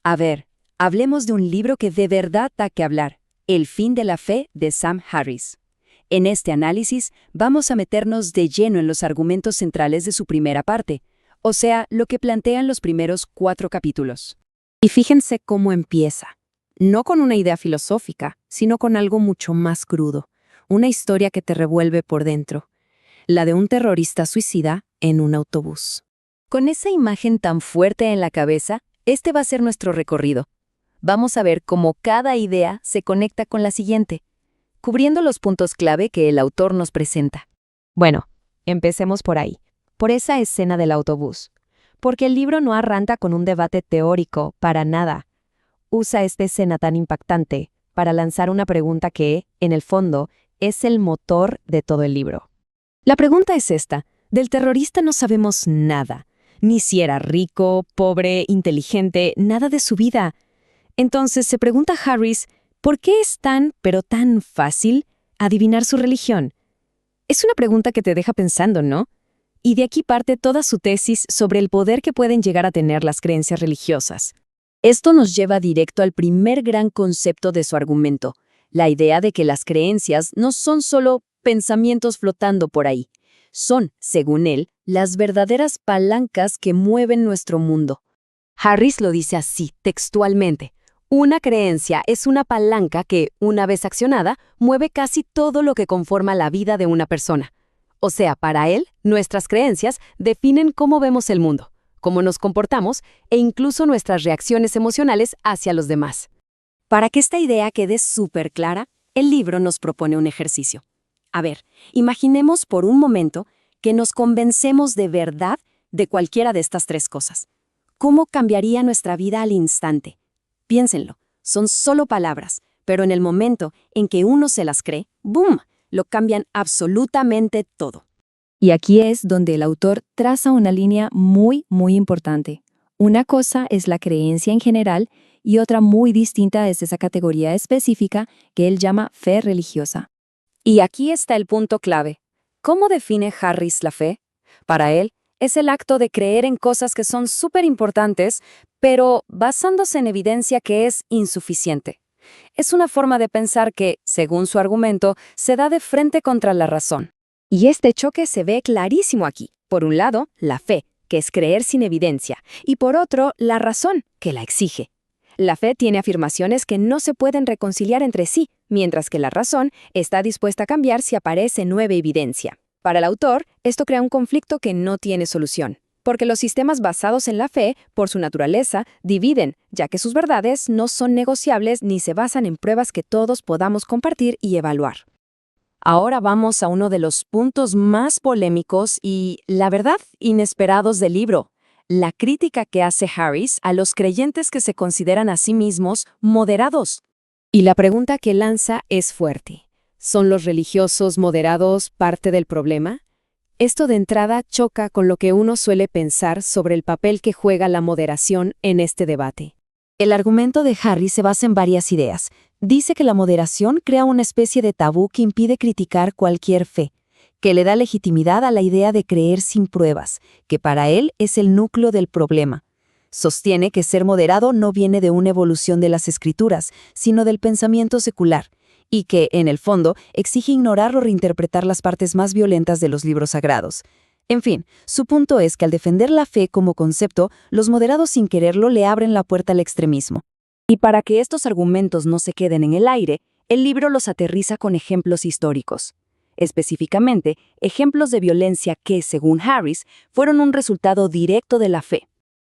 A ver, hablemos de un libro que de verdad da que hablar, El fin de la fe de Sam Harris. En este análisis vamos a meternos de lleno en los argumentos centrales de su primera parte, o sea, lo que plantean los primeros 4 capítulos. Y fíjense cómo empieza. No con una idea filosófica, sino con algo mucho más crudo. Una historia que te revuelve por dentro. La de un terrorista suicida en un autobús. Con esa imagen tan fuerte en la cabeza, este va a ser nuestro recorrido. Vamos a ver cómo cada idea se conecta con la siguiente, cubriendo los puntos clave que el autor nos presenta. Bueno, empecemos por ahí, por esa escena del autobús. Porque el libro no arranca con un debate teórico, para nada. Usa esta escena tan impactante para lanzar una pregunta que, en el fondo, es el motor de todo el libro. La pregunta es esta: del terrorista no sabemos nada, ni si era rico, pobre, inteligente, nada de su vida. Entonces se pregunta Harris, ¿por qué es tan, pero tan fácil adivinar su religión? Es una pregunta que te deja pensando, ¿no? Y de aquí parte toda su tesis sobre el poder que pueden llegar a tener las creencias religiosas. Esto nos lleva directo al primer gran concepto de su argumento, la idea de que las creencias no son solo pensamientos flotando por ahí. Son, según él, las verdaderas palancas que mueven nuestro mundo. Harris lo dice así, textualmente. Una creencia es una palanca que, una vez accionada, mueve casi todo lo que conforma la vida de una persona. O sea, para él, nuestras creencias definen cómo vemos el mundo, cómo nos comportamos e incluso nuestras reacciones emocionales hacia los demás. Para que esta idea quede súper clara, el libro nos propone un ejercicio. A ver, imaginemos por un momento que nos convencemos de verdad de cualquiera de estas 3 cosas. ¿Cómo cambiaría nuestra vida al instante? Piénsenlo, son solo palabras, pero en el momento en que uno se las cree, ¡boom!, lo cambian absolutamente todo. Y aquí es donde el autor traza una línea muy importante. Una cosa es la creencia en general y otra muy distinta es esa categoría específica que él llama fe religiosa. Y aquí está el punto clave. ¿Cómo define Harris la fe? Para él, es el acto de creer en cosas que son súper importantes, pero basándose en evidencia que es insuficiente. Es una forma de pensar que, según su argumento, se da de frente contra la razón. Y este choque se ve clarísimo aquí. Por un lado, la fe, que es creer sin evidencia, y por otro, la razón, que la exige. La fe tiene afirmaciones que no se pueden reconciliar entre sí, mientras que la razón está dispuesta a cambiar si aparece nueva evidencia. Para el autor, esto crea un conflicto que no tiene solución, porque los sistemas basados en la fe, por su naturaleza, dividen, ya que sus verdades no son negociables ni se basan en pruebas que todos podamos compartir y evaluar. Ahora vamos a uno de los puntos más polémicos y, la verdad, inesperados del libro: la crítica que hace Harris a los creyentes que se consideran a sí mismos moderados. Y la pregunta que lanza es fuerte. ¿Son los religiosos moderados parte del problema? Esto de entrada choca con lo que uno suele pensar sobre el papel que juega la moderación en este debate. El argumento de Harris se basa en varias ideas. Dice que la moderación crea una especie de tabú que impide criticar cualquier fe, que le da legitimidad a la idea de creer sin pruebas, que para él es el núcleo del problema. Sostiene que ser moderado no viene de una evolución de las escrituras, sino del pensamiento secular, y que, en el fondo, exige ignorar o reinterpretar las partes más violentas de los libros sagrados. En fin, su punto es que al defender la fe como concepto, los moderados sin quererlo le abren la puerta al extremismo. Y para que estos argumentos no se queden en el aire, el libro los aterriza con ejemplos históricos. Específicamente, ejemplos de violencia que, según Harris, fueron un resultado directo de la fe.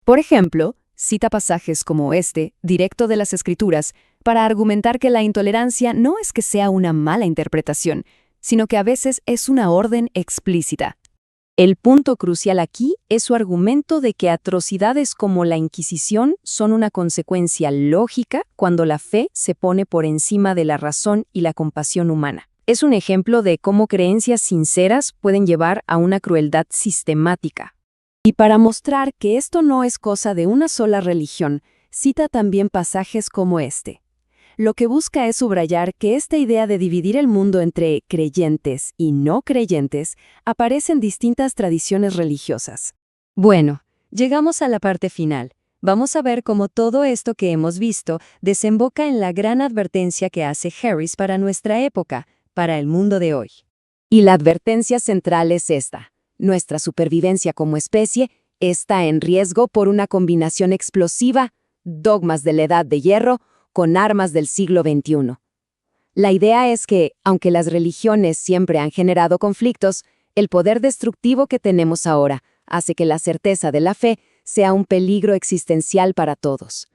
Por ejemplo, cita pasajes como este, directo de las Escrituras, para argumentar que la intolerancia no es que sea una mala interpretación, sino que a veces es una orden explícita. El punto crucial aquí es su argumento de que atrocidades como la Inquisición son una consecuencia lógica cuando la fe se pone por encima de la razón y la compasión humana. Es un ejemplo de cómo creencias sinceras pueden llevar a una crueldad sistemática. Y para mostrar que esto no es cosa de una sola religión, cita también pasajes como este. Lo que busca es subrayar que esta idea de dividir el mundo entre creyentes y no creyentes aparece en distintas tradiciones religiosas. Bueno, llegamos a la parte final. Vamos a ver cómo todo esto que hemos visto desemboca en la gran advertencia que hace Harris para nuestra época, para el mundo de hoy. Y la advertencia central es esta: nuestra supervivencia como especie está en riesgo por una combinación explosiva, dogmas de la Edad de Hierro con armas del siglo XXI. La idea es que, aunque las religiones siempre han generado conflictos, el poder destructivo que tenemos ahora hace que la certeza de la fe sea un peligro existencial para todos.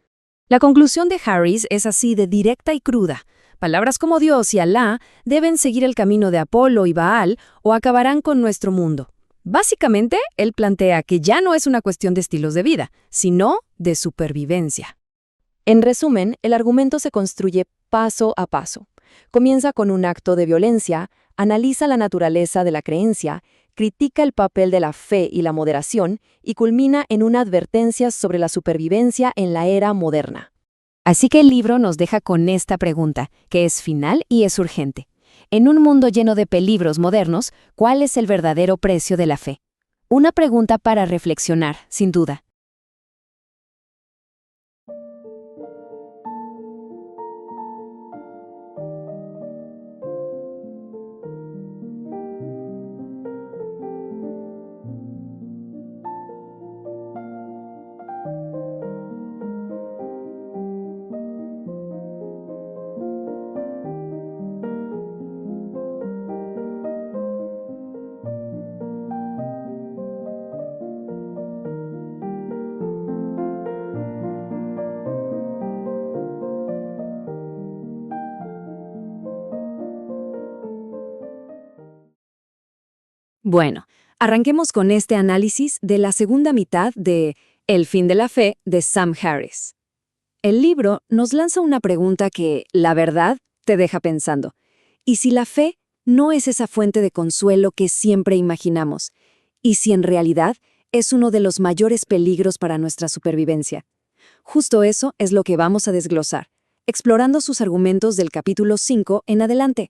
La conclusión de Harris es así de directa y cruda. Palabras como Dios y Alá deben seguir el camino de Apolo y Baal o acabarán con nuestro mundo. Básicamente, él plantea que ya no es una cuestión de estilos de vida, sino de supervivencia. En resumen, el argumento se construye paso a paso. Comienza con un acto de violencia, analiza la naturaleza de la creencia, critica el papel de la fe y la moderación y culmina en una advertencia sobre la supervivencia en la era moderna. Así que el libro nos deja con esta pregunta, que es final y es urgente. En un mundo lleno de peligros modernos, ¿cuál es el verdadero precio de la fe? Una pregunta para reflexionar, sin duda. Bueno, arranquemos con este análisis de la segunda mitad de El fin de la fe de Sam Harris. El libro nos lanza una pregunta que, la verdad, te deja pensando. ¿Y si la fe no es esa fuente de consuelo que siempre imaginamos? ¿Y si en realidad es uno de los mayores peligros para nuestra supervivencia? Justo eso es lo que vamos a desglosar, explorando sus argumentos del capítulo 5 en adelante.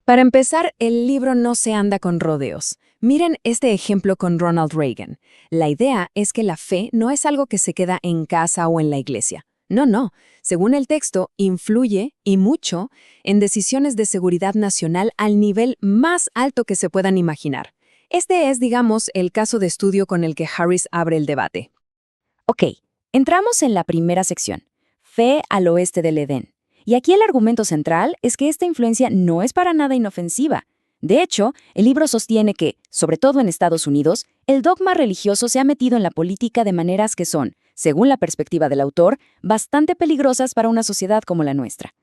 Para empezar, el libro no se anda con rodeos. Miren este ejemplo con Ronald Reagan. La idea es que la fe no es algo que se queda en casa o en la iglesia. No. Según el texto, influye, y mucho, en decisiones de seguridad nacional al nivel más alto que se puedan imaginar. Este es, digamos, el caso de estudio con el que Harris abre el debate. Ok, entramos en la primera sección, fe al oeste del Edén. Y aquí el argumento central es que esta influencia no es para nada inofensiva. De hecho, el libro sostiene que, sobre todo en Estados Unidos, el dogma religioso se ha metido en la política de maneras que son, según la perspectiva del autor, bastante peligrosas para una sociedad como la nuestra.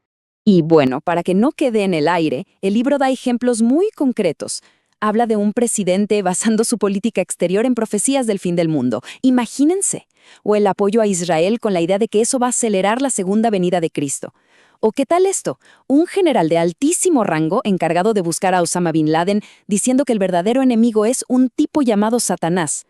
Y bueno, para que no quede en el aire, el libro da ejemplos muy concretos. Habla de un presidente basando su política exterior en profecías del fin del mundo. Imagínense. O el apoyo a Israel con la idea de que eso va a acelerar la segunda venida de Cristo. ¿O qué tal esto? Un general de altísimo rango encargado de buscar a Osama Bin Laden diciendo que el verdadero enemigo es un tipo llamado Satanás.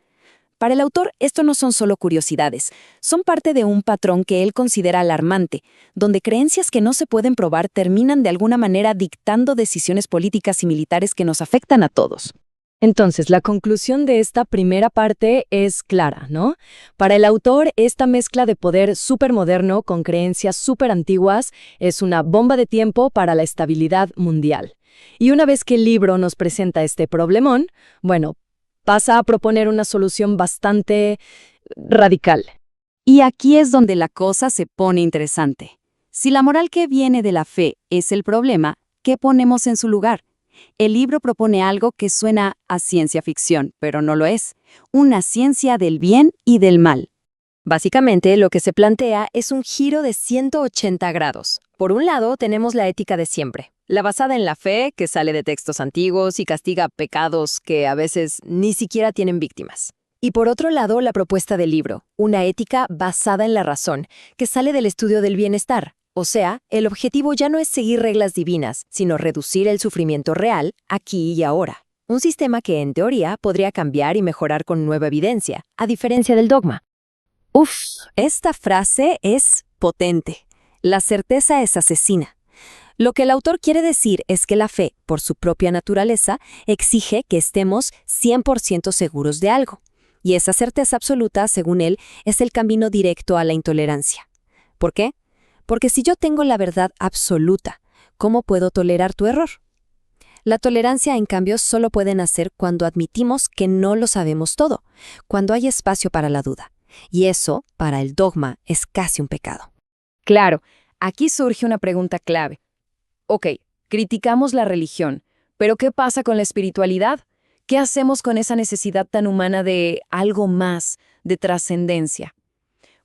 Para el autor, esto no son solo curiosidades, son parte de un patrón que él considera alarmante, donde creencias que no se pueden probar terminan de alguna manera dictando decisiones políticas y militares que nos afectan a todos. Entonces, la conclusión de esta primera parte es clara, ¿no? Para el autor, esta mezcla de poder supermoderno con creencias superantiguas es una bomba de tiempo para la estabilidad mundial. Y una vez que el libro nos presenta este problemón, bueno, pasa a proponer una solución bastante radical. Y aquí es donde la cosa se pone interesante. Si la moral que viene de la fe es el problema, ¿qué ponemos en su lugar? El libro propone algo que suena a ciencia ficción, pero no lo es. Una ciencia del bien y del mal. Básicamente, lo que se plantea es un giro de 180 grados. Por un lado, tenemos la ética de siempre, la basada en la fe, que sale de textos antiguos y castiga pecados que a veces ni siquiera tienen víctimas. Y por otro lado, la propuesta del libro, una ética basada en la razón, que sale del estudio del bienestar. O sea, el objetivo ya no es seguir reglas divinas, sino reducir el sufrimiento real aquí y ahora. Un sistema que, en teoría, podría cambiar y mejorar con nueva evidencia, a diferencia del dogma. Uf, esta frase es potente. La certeza es asesina. Lo que el autor quiere decir es que la fe, por su propia naturaleza, exige que estemos 100% seguros de algo. Y esa certeza absoluta, según él, es el camino directo a la intolerancia. ¿Por qué? Porque si yo tengo la verdad absoluta, ¿cómo puedo tolerar tu error? La tolerancia, en cambio, solo puede nacer cuando admitimos que no lo sabemos todo, cuando hay espacio para la duda. Y eso, para el dogma, es casi un pecado. Claro, aquí surge una pregunta clave. Ok, criticamos la religión, pero ¿qué pasa con la espiritualidad? ¿Qué hacemos con esa necesidad tan humana de algo más, de trascendencia?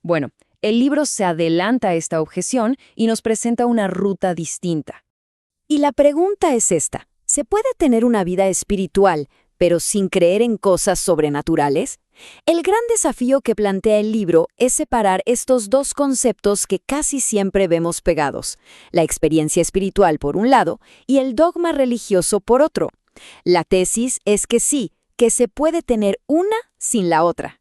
Bueno, el libro se adelanta a esta objeción y nos presenta una ruta distinta. Y la pregunta es esta: ¿se puede tener una vida espiritual, pero sin creer en cosas sobrenaturales? El gran desafío que plantea el libro es separar estos dos conceptos que casi siempre vemos pegados, la experiencia espiritual por un lado y el dogma religioso por otro. La tesis es que sí, que se puede tener una sin la otra.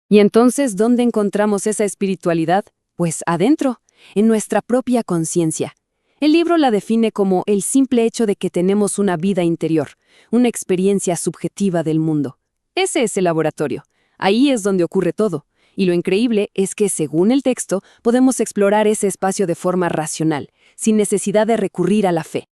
¿Y entonces dónde encontramos esa espiritualidad? Pues adentro, en nuestra propia conciencia. El libro la define como el simple hecho de que tenemos una vida interior, una experiencia subjetiva del mundo. Ese es el laboratorio. Ahí es donde ocurre todo. Y lo increíble es que, según el texto, podemos explorar ese espacio de forma racional, sin necesidad de recurrir a la fe.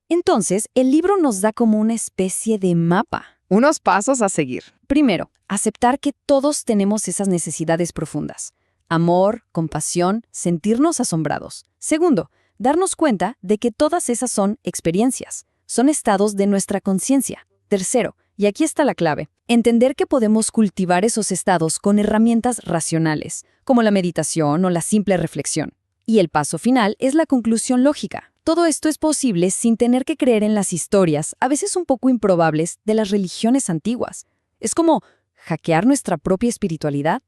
Entonces, el libro nos da como una especie de mapa. Unos pasos a seguir. Primero, aceptar que todos tenemos esas necesidades profundas. Amor, compasión, sentirnos asombrados. Segundo, darnos cuenta de que todas esas son experiencias, son estados de nuestra conciencia. Tercero, y aquí está la clave, entender que podemos cultivar esos estados con herramientas racionales, como la meditación o la simple reflexión. Y el paso final es la conclusión lógica. Todo esto es posible sin tener que creer en las historias, a veces un poco improbables, de las religiones antiguas. Es como hackear nuestra propia espiritualidad.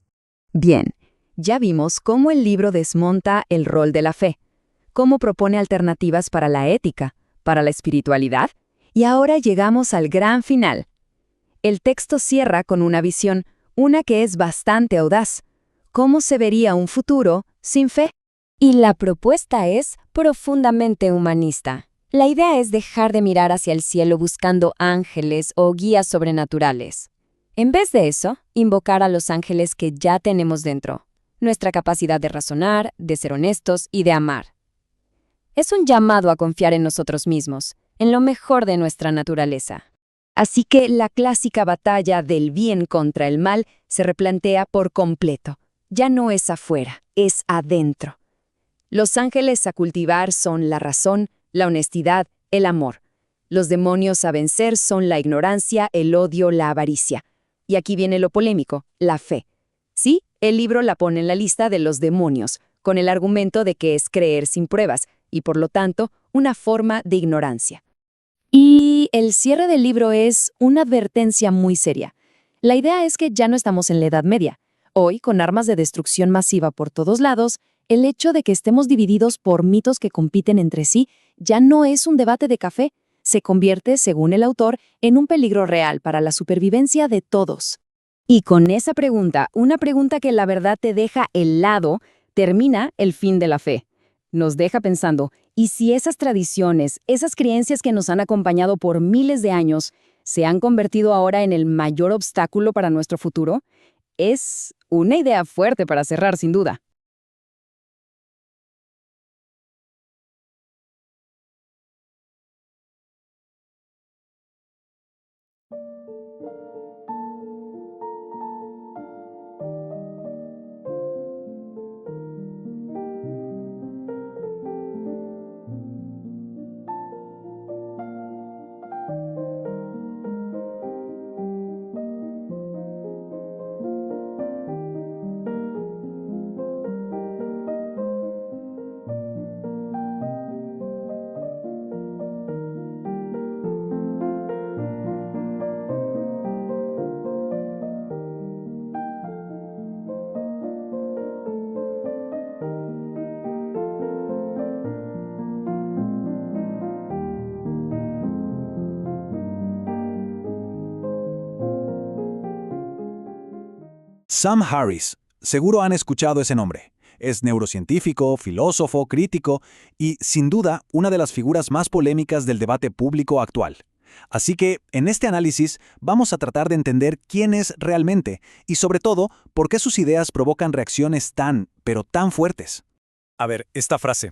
Bien, ya vimos cómo el libro desmonta el rol de la fe, cómo propone alternativas para la ética, para la espiritualidad, y ahora llegamos al gran final. El texto cierra con una visión, una que es bastante audaz. ¿Cómo se vería un futuro sin fe? Y la propuesta es profundamente humanista. La idea es dejar de mirar hacia el cielo buscando ángeles o guías sobrenaturales. En vez de eso, invocar a los ángeles que ya tenemos dentro, nuestra capacidad de razonar, de ser honestos y de amar. Es un llamado a confiar en nosotros mismos, en lo mejor de nuestra naturaleza. Así que la clásica batalla del bien contra el mal se replantea por completo. Ya no es afuera, es adentro. Los ángeles a cultivar son la razón, la honestidad, el amor. Los demonios a vencer son la ignorancia, el odio, la avaricia. Y aquí viene lo polémico, la fe. Sí, el libro la pone en la lista de los demonios, con el argumento de que es creer sin pruebas, y por lo tanto, una forma de ignorancia. Y el cierre del libro es una advertencia muy seria. La idea es que ya no estamos en la Edad Media. Hoy, con armas de destrucción masiva por todos lados, el hecho de que estemos divididos por mitos que compiten entre sí ya no es un debate de café. Se convierte, según el autor, en un peligro real para la supervivencia de todos. Y con esa pregunta, una pregunta que la verdad te deja helado, termina el fin de la fe. Nos deja pensando, ¿y si esas tradiciones, esas creencias que nos han acompañado por miles de años, se han convertido ahora en el mayor obstáculo para nuestro futuro? Es una idea fuerte para cerrar, sin duda. Sam Harris, seguro han escuchado ese nombre. Es neurocientífico, filósofo, crítico y, sin duda, una de las figuras más polémicas del debate público actual. Así que, en este análisis, vamos a tratar de entender quién es realmente y, sobre todo, por qué sus ideas provocan reacciones pero tan fuertes. A ver, esta frase.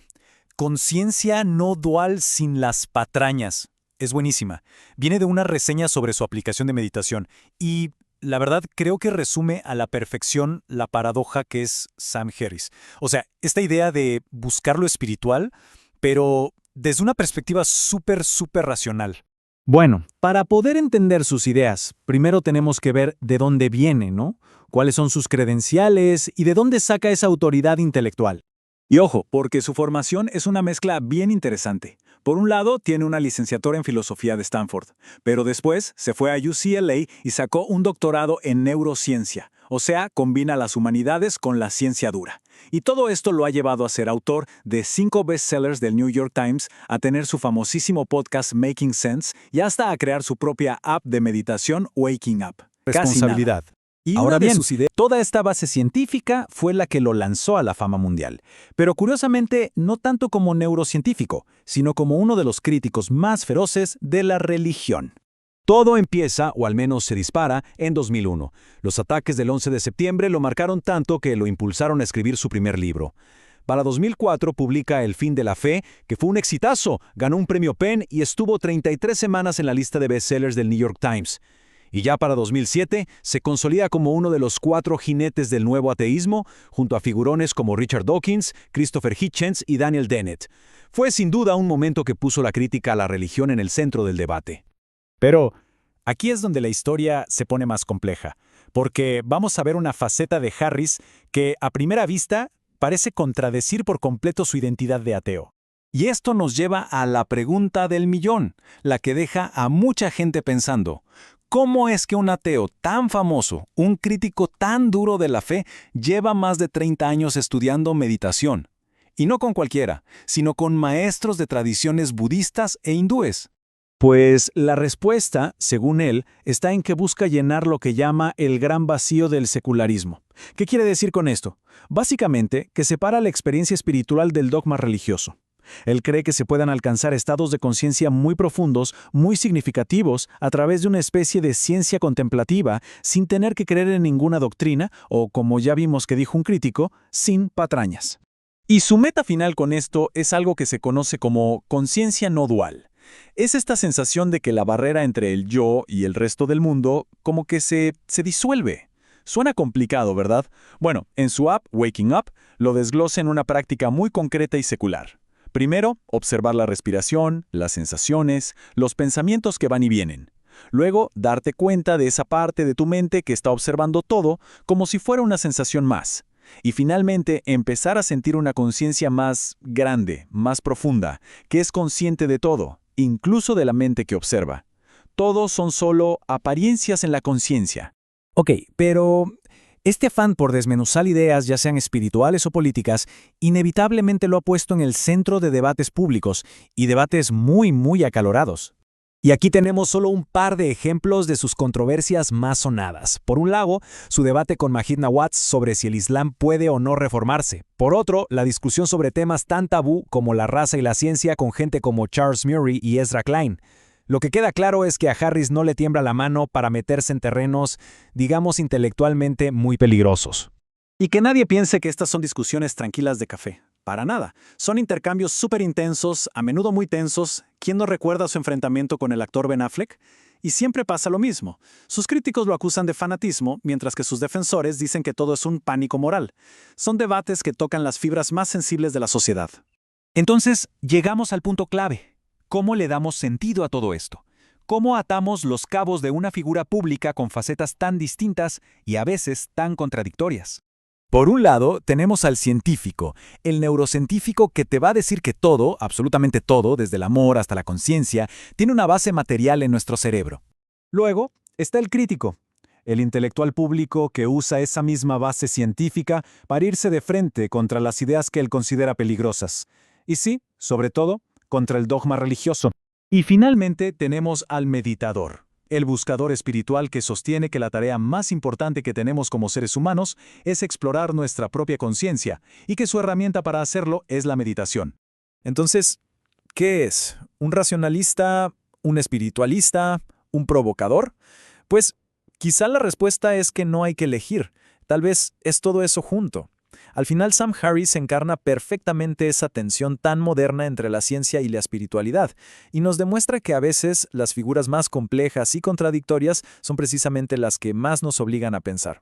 Conciencia no dual sin las patrañas. Es buenísima. Viene de una reseña sobre su aplicación de meditación y, la verdad, creo que resume a la perfección la paradoja que es Sam Harris. O sea, esta idea de buscar lo espiritual, pero desde una perspectiva súper racional. Bueno, para poder entender sus ideas, primero tenemos que ver de dónde viene, ¿no? ¿Cuáles son sus credenciales y de dónde saca esa autoridad intelectual? Y ojo, porque su formación es una mezcla bien interesante. Por un lado, tiene una licenciatura en filosofía de Stanford, pero después se fue a UCLA y sacó un doctorado en neurociencia, o sea, combina las humanidades con la ciencia dura. Y todo esto lo ha llevado a ser autor de 5 bestsellers del New York Times, a tener su famosísimo podcast Making Sense y hasta a crear su propia app de meditación Waking Up. Responsabilidad. Y ahora bien, toda esta base científica fue la que lo lanzó a la fama mundial. Pero curiosamente, no tanto como neurocientífico, sino como uno de los críticos más feroces de la religión. Todo empieza, o al menos se dispara, en 2001. Los ataques del 11 de septiembre lo marcaron tanto que lo impulsaron a escribir su primer libro. Para 2004 publica El fin de la fe, que fue un exitazo, ganó un premio PEN y estuvo 33 semanas en la lista de bestsellers del New York Times. Y ya para 2007 se consolida como uno de los 4 jinetes del nuevo ateísmo, junto a figurones como Richard Dawkins, Christopher Hitchens y Daniel Dennett. Fue sin duda un momento que puso la crítica a la religión en el centro del debate. Pero aquí es donde la historia se pone más compleja, porque vamos a ver una faceta de Harris que, a primera vista, parece contradecir por completo su identidad de ateo. Y esto nos lleva a la pregunta del millón, la que deja a mucha gente pensando: ¿cómo es que un ateo tan famoso, un crítico tan duro de la fe, lleva más de 30 años estudiando meditación? Y no con cualquiera, sino con maestros de tradiciones budistas e hindúes. Pues la respuesta, según él, está en que busca llenar lo que llama el gran vacío del secularismo. ¿Qué quiere decir con esto? Básicamente, que separa la experiencia espiritual del dogma religioso. Él cree que se puedan alcanzar estados de conciencia muy profundos, muy significativos, a través de una especie de ciencia contemplativa, sin tener que creer en ninguna doctrina, o, como ya vimos que dijo un crítico, sin patrañas. Y su meta final con esto es algo que se conoce como conciencia no dual. Es esta sensación de que la barrera entre el yo y el resto del mundo como que se disuelve. Suena complicado, ¿verdad? Bueno, en su app, Waking Up, lo desglosa en una práctica muy concreta y secular. Primero, observar la respiración, las sensaciones, los pensamientos que van y vienen. Luego, darte cuenta de esa parte de tu mente que está observando todo como si fuera una sensación más. Y finalmente, empezar a sentir una conciencia más grande, más profunda, que es consciente de todo, incluso de la mente que observa. Todos son solo apariencias en la conciencia. Ok, pero este afán por desmenuzar ideas, ya sean espirituales o políticas, inevitablemente lo ha puesto en el centro de debates públicos, y debates muy acalorados. Y aquí tenemos solo un par de ejemplos de sus controversias más sonadas. Por un lado, su debate con Maajid Nawaz sobre si el Islam puede o no reformarse. Por otro, la discusión sobre temas tan tabú como la raza y la ciencia con gente como Charles Murray y Ezra Klein. Lo que queda claro es que a Harris no le tiembla la mano para meterse en terrenos, digamos, intelectualmente muy peligrosos. Y que nadie piense que estas son discusiones tranquilas de café. Para nada. Son intercambios súper intensos, a menudo muy tensos. ¿Quién no recuerda su enfrentamiento con el actor Ben Affleck? Y siempre pasa lo mismo. Sus críticos lo acusan de fanatismo, mientras que sus defensores dicen que todo es un pánico moral. Son debates que tocan las fibras más sensibles de la sociedad. Entonces, llegamos al punto clave. ¿Cómo le damos sentido a todo esto? ¿Cómo atamos los cabos de una figura pública con facetas tan distintas y a veces tan contradictorias? Por un lado, tenemos al científico, el neurocientífico que te va a decir que todo, absolutamente todo, desde el amor hasta la conciencia, tiene una base material en nuestro cerebro. Luego, está el crítico, el intelectual público que usa esa misma base científica para irse de frente contra las ideas que él considera peligrosas. Y sí, sobre todo, contra el dogma religioso. Y finalmente tenemos al meditador, el buscador espiritual que sostiene que la tarea más importante que tenemos como seres humanos es explorar nuestra propia conciencia y que su herramienta para hacerlo es la meditación. Entonces, ¿qué es? ¿Un racionalista? ¿Un espiritualista? ¿Un provocador? Pues quizá la respuesta es que no hay que elegir. Tal vez es todo eso junto. Al final, Sam Harris encarna perfectamente esa tensión tan moderna entre la ciencia y la espiritualidad, y nos demuestra que a veces las figuras más complejas y contradictorias son precisamente las que más nos obligan a pensar.